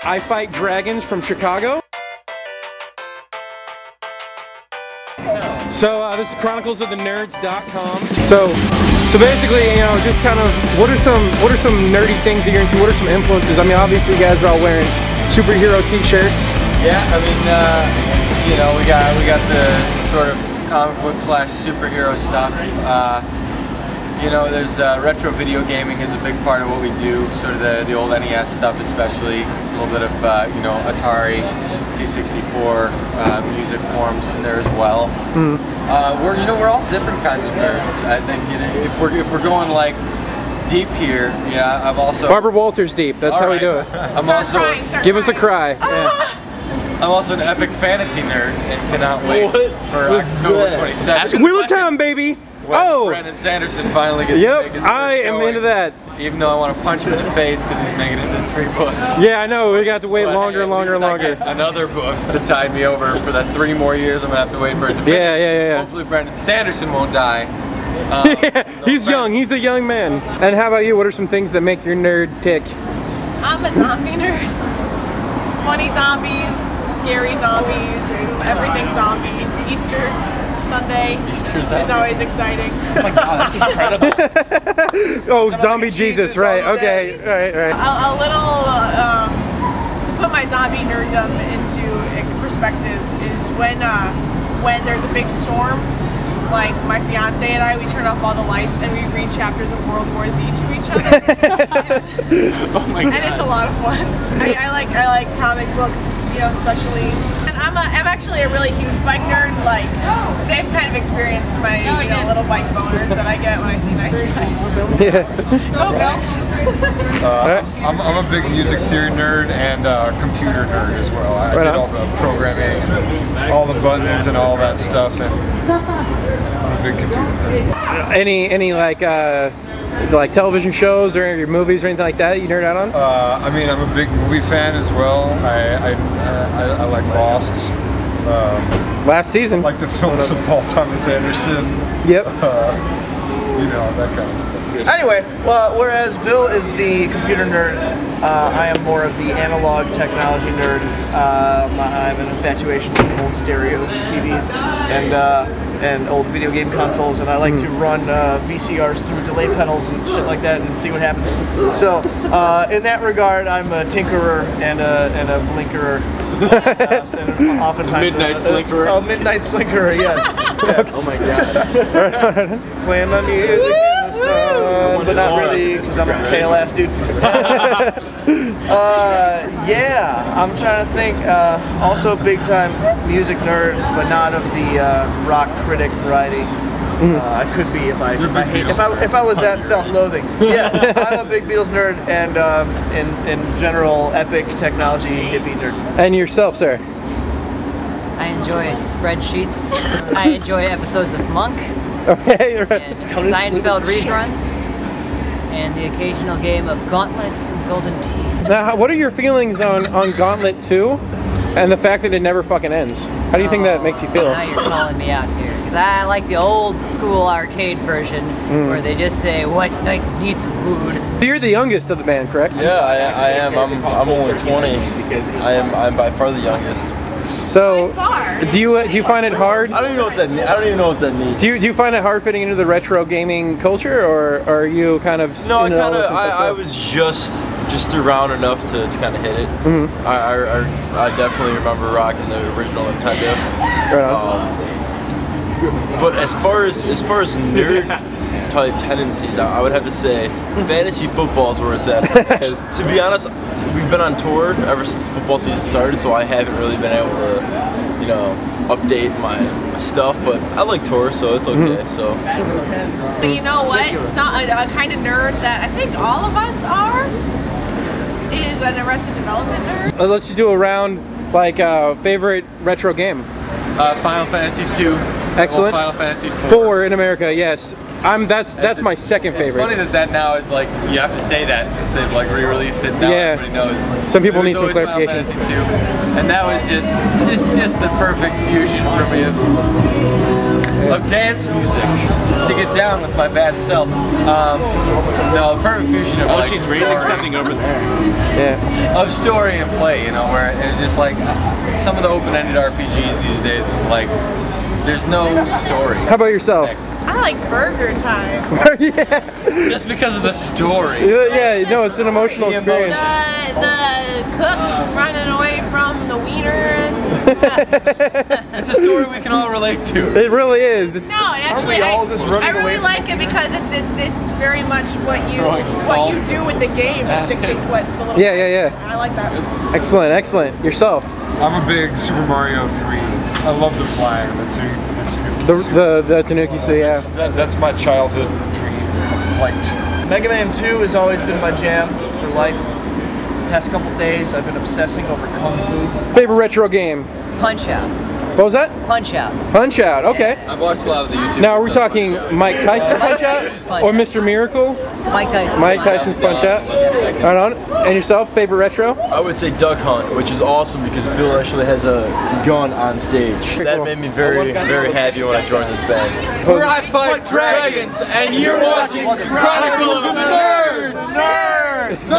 I Fight Dragons from Chicago. So this is Chronicles of the Nerds.com. So basically, you know, just kind of what are some nerdy things that you're into? What are some influences? I mean, obviously you guys are all wearing superhero t-shirts. Yeah, I mean, you know, we got the sort of comic book slash superhero stuff. You know, there's retro video gaming is a big part of what we do. Sort of the old NES stuff, especially a little bit of you know, Atari, C64 music forms in there as well. We're all different kinds of nerds. I think, you know, if we're going like deep here, yeah, I've also Barbara Walters deep. That's how we do it. I'm also give us a cry. Yeah. I'm also an epic fantasy nerd and cannot wait for October 27th. Wheel of Time, baby. When Brandon Sanderson finally gets to make his first I am showing, into that. Even though I want to punch him in the face because he's making it into 3 books. Yeah, I know. We're gonna have to wait longer and longer and I longer. get another book to tide me over for that 3 more years. I'm gonna have to wait for it to finish. Yeah. Hopefully Brandon Sanderson won't die. He's young. He's a young man. And how about you? What are some things that make your nerd tick? I'm a zombie nerd. Funny zombies, scary zombies, everything zombie. Easter Sunday is always exciting. Oh my god, that's incredible. Oh, zombie Jesus, right? Okay, right. A little to put my zombie nerddom into perspective is when there's a big storm. Like my fiance and I, we turn off all the lights and we read chapters of World War Z to each other. Oh my god! And it's a lot of fun. I like comic books, you know, especially. And I'm actually a really huge bike nerd. Like they've kind of experienced my little bike boners that I get when I see nice bikes. Yeah. Go Bill. I'm a big music theory nerd and computer nerd as well. I get all the programming, all the buttons and all that stuff, and I'm a big computer nerd. Any like television shows or your movies or anything like that you nerd out on? I mean, I'm a big movie fan as well. I like Lost. Last season. Like the films of Paul Thomas Anderson. Yep. You know, that kind of stuff. Anyway, well, whereas Bill is the computer nerd, I am more of the analog technology nerd. I have an infatuation with old stereos and TVs and old video game consoles, and I like to run VCRs through delay pedals and shit like that and see what happens. So, in that regard, I'm a tinkerer and a blinkerer. And oftentimes Midnight slinkerer. Oh, midnight slinkerer, yes. Oh my god. Playing my music in the sun, but not really, because I'm a pale ass dude. Yeah, I'm trying to think. Also big time music nerd, but not of the rock critic variety. I could be if I was that self-loathing. Yeah, I'm a big Beatles nerd and in general epic technology hippie nerd. And yourself, sir? I enjoy spreadsheets. I enjoy episodes of Monk. Okay, right. And Seinfeld reruns. And the occasional game of Gauntlet and Golden Tee. Now, what are your feelings on Gauntlet 2 and the fact that it never fucking ends? How do you think that makes you feel? Now you're calling me out here. Because I like the old school arcade version where they just say, "What knight needs food?" You're the youngest of the band, correct? Yeah, I am. I'm only 20. I'm by far the youngest. So, do you find it hard? I don't even know what that means. I don't even know what that means. Do you find it hard fitting into the retro gaming culture, or are you kind of? No, I was just around enough to kind of hit it. I definitely remember rocking the original Nintendo. But as far as nerd type tendencies, I would have to say fantasy football is where it's at. To be honest, we've been on tour ever since the football season started, so I haven't really been able to, you know, update my stuff. But I like tour, so it's okay. So. But you know what? A kind of nerd that I think all of us are is an Arrested Development nerd. Let's just do a round, like favorite retro game. Final Fantasy 2. Excellent. Well, Final Fantasy 4. 4 in America, yes. That's my second favorite. It's funny that now is like you have to say that since they've like re-released it. Now everybody knows. Some people need some clarification. Final Fantasy 2, and that was just the perfect fusion for me of dance music to get down with my bad self. No, the perfect fusion of like she's raising something over there. Yeah. Of story and play, you know, where it's just like some of the open-ended RPGs these days is like there's no story. How about yourself? I like Burger Time. Yeah. Just because of the story. Yeah, no, it's an emotional experience. The cook running away from the wiener. It's a story we can all relate to. It really is. It's, No, actually, I really like it because it's very much what you do with the game dictates what the little. Yeah. I like that. Excellent. Yourself? I'm a big Super Mario 3. I love the flying, The Tanuki suit, yeah. That's my childhood dream of flight. Mega Man 2 has always been my jam for life. The past couple days, I've been obsessing over Kung Fu. Favorite retro game? Punch Out. What was that? Punch Out. Punch Out, okay. I've watched a lot of the YouTube. Now, are we talking Mike Tyson Punch Tyson's Out? Punch Or Out. Mr. Miracle? Mike Tyson. Mike Tyson's Punch Out? Right on. And yourself, favorite retro? I would say Duck Hunt, which is awesome because Bill actually has a gun on stage. That made me very happy when I joined this band. Where I fight dragons, and you're watching Chronicles of Nerds! Nerds!